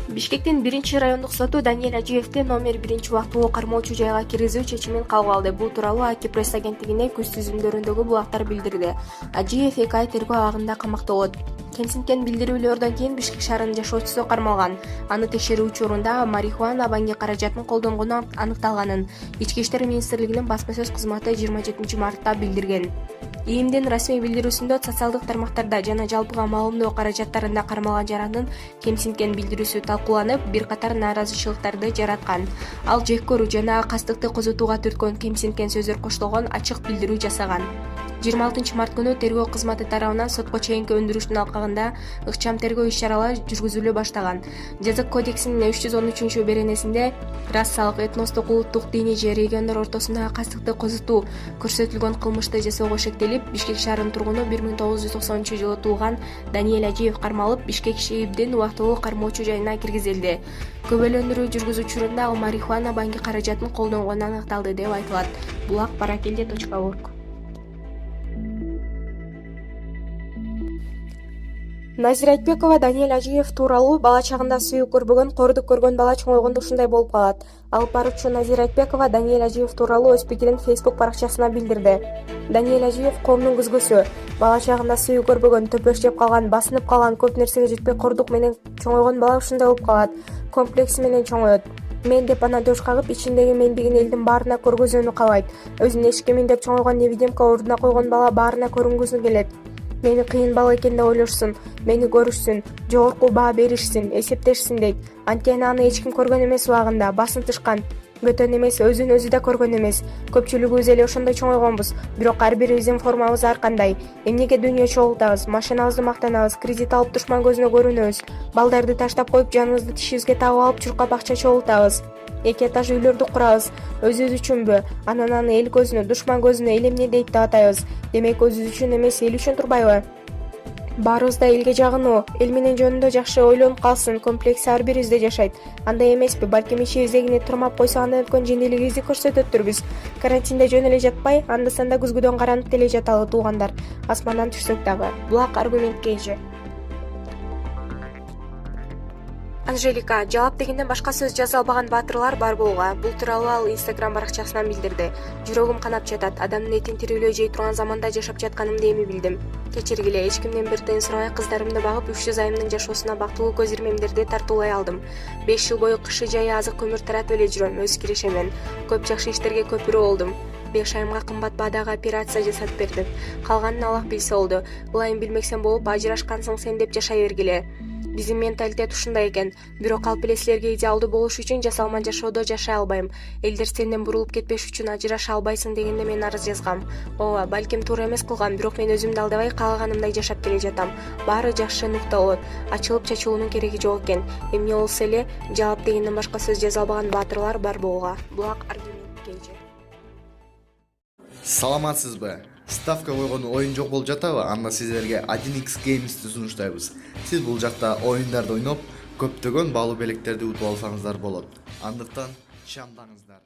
Бишкектин 1-райондук соту Даниэль Ажиевди номер 1 кармоочу жайга киргизүү чечимин кабыл алды. Бул тууралуу АК пресс агенттигине көз түзүмдөрүндөгү булактар билдирди. Ажиев 2 ай тергөө абагында камакта болот. Кемсинткен билдирүүлөрдөн кийин Бишкек шаарынын жашоочусу кармалган. Аны текшерүү учурунда марихуана банги каражатын колдонгону аныкталганын Ички иштер министрлигинин басма сөз кызматы 27-мартта билдирген. ИИМдин расмий билдирүүсүндө социалдык тармактарда жана жалпыга маалымдоо каражаттарында кармалган жарандын кемсинткен билдирүүсү талкууланып, бир катар нааразычылыктарды жараткан. Ал жек көрүү жана кастыкты козутууга түрткөн кемсинткен сөздөр коштолгон ачык билдирүү жасаган. 26 март күнү тергөө кызматы тарабынан сотко чейинки өндүрүштүн алкагында ыкчам тергөө иш-чаралары жүргүзүлө баштаган. Жаза кодексинин 313-беренесинде расалык, этностук, улуттук, диний же региондор ортосундагы кастыкты козутуу көрсөтүлгөн кылмышты жасоого шектелип, Бишкек шаарынын тургуну 1990-жылы туулган Даниэль Ажиев кармалып, Бишкек ШИИБдин убактылуу кармоочу жайына киргизилди. Көбөлөндүрүү жүргүзүү учурунда ал марихуана банги каражатын колдонгону аныкталды деп айтылат. Булак Баракелде.org. Назира Айтбекова Даниэль Ажиев тууралуу бала чагында сүйүк көрбөгөн, кордук көргөн бала чоңойгондо ушундай болуп калат. Алып баруучу Назира Айтбекова Даниэль Ажиев тууралуу өз пикирин Facebook баракчасына билдирди. Даниэль Ажиев коомдун көзгөсү. Бала чагында сүйүк көрбөгөн, төпөш жеп калган, басынып калган, көп нерсеге жетпей кордук менен чоңойгон бала ушундай болуп калат. Комплекси менен чоңоет. Мен деп анан төш кагып, ичиндеги мендигин элдин баарына көргөзүүнү каалайт. Өзүн эчкемин деп чоңойгон невидимка ордуна койгон бала баарына көрүнгүсү келет. Мени кыйын бала экен деп ойлошсун, мени көрүшсүн, жогорку баа беришсин, эсептешсин дейт. Анткени аны эч ким көргөн эмес убагында, басынтышкан. Бөтөн эмес, өзүн өзү да көргөн эмес. Көпчүлүгүбүз эле ошондой чоңойгонбуз. Бирок ар бирибиздин формабыз ар кандай. Эмнеге дүйнө чогултабыз, машинабызды мактанабыз, кредит алып душман көзүнө көрүнөбүз. Балдарды таштап коюп, жаныбызды тишибизге тагып алып, чуркап акча чогултабыз. Эки этаж үйлөрдү курабыз. Өзүбүз үчүнбү? Анан аны эл көзүнө, душман көзүнө эл эмне дейт деп атайбыз. Демек өзүбүз үчүн эмес, эл үчүн турбайбы? Баарыбыз да элге жагынуу, эл менен жөнүндө жакшы ойлонуп калсын, комплекси ар бирибизде жашайт. Андай эмеспи, балким ичибиздегини турмап койсок андан өткөн жеңилдигибизди көрсөтөттүрбүз. Карантинде жөн эле жатпай, анда-санда күзгүдөн каранып деле жаталы туугандар. Асмандан түшсөк дагы. Булак аргумент KG. Анжелика, жалап дегенде башка сөз жаза албаган баатырлар бар болууга. Бул тууралуу ал Instagram баракчасынан билдирди. Жүрөгүм канап жатат. Адамдын этин тирүүлөй жей турган заманда жашап жатканымды эми билдим. Кечиргиле, эч кимден бир тыйын сурабай кыздарымды багып, 300 айымдын жашоосуна бактылуу көз ирмемдерди тартуулай алдым. 5 жыл бою кышы жайы азык көмүр таратып эле жүрөм, өз кирешемен. Көп жакшы иштерге көпүрө болдум. 5 айымга кымбат баадагы операция жасап бердим. Калганын Аллах билсе болду. Ылайым билмексен болуп, ажырашкансың сен деп жашай бергиле. Биздин менталитет ушундай экен. Бирок алып эле силерге идеалдуу болуш үчүн жасалма жашоодо жашай албайм. Элдер сенден бурулуп кетпеш үчүн ажыраша албайсың дегенде мен арыз жазгам. Ооба, балким туура эмес кылгам, бирок мен өзүмдү алдабай каалаганымдай жашап келе жатам. Баары жакшы нукта болот. Ачылып чачуунун кереги жок экен. Эмне болсо эле, жалап дегенден башка сөз жаза албаган баатырлар бар болууга. Булак аргумент KG. Саламатсызбы? Ставка койгон оюн жок болуп жатабы? Анда сиздерге 1x Games'ти сунуштайбыз. Сиз бул жакта оюндарды ойноп, көптөгөн баалуу белектерди утуп алсаңыздар болот. Андыктан чамдаңыздар.